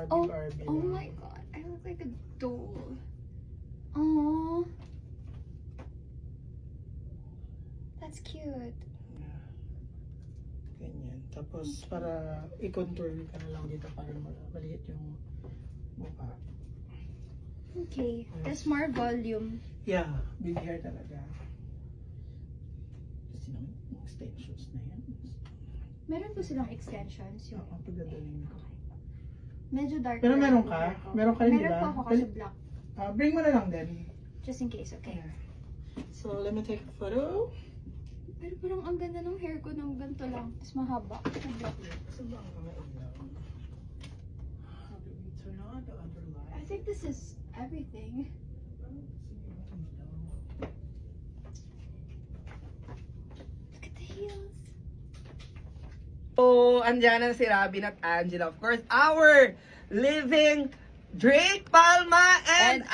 Barbie oh lang. my god, I look like a doll. Oh, that's cute. Yeah. Ganyan. Tapos, para i-contour ka na lang dito para maliit yung mukha. Okay, there's more volume. Yeah, big hair talaga. Kasi naman, yung extensions na yan. Meron po silang extensions. Yung... Oo, pagdadaling ko. Medyo dark. Pero meron yung ka? hair ko. Meron ka rin, Meron diba? po ako kasi black. Bring mo na lang din. Just in case, okay? Yeah. So, let me take a photo. Pero parang ang ganda ng hair ko ng ganito lang. Tapos mahaba. Sa ba ang mga ilaw? How do we turn on the other light? I think this is everything. Look at the heels. So, andyan na si Robin at Angela. Of course, our living Drake Palma and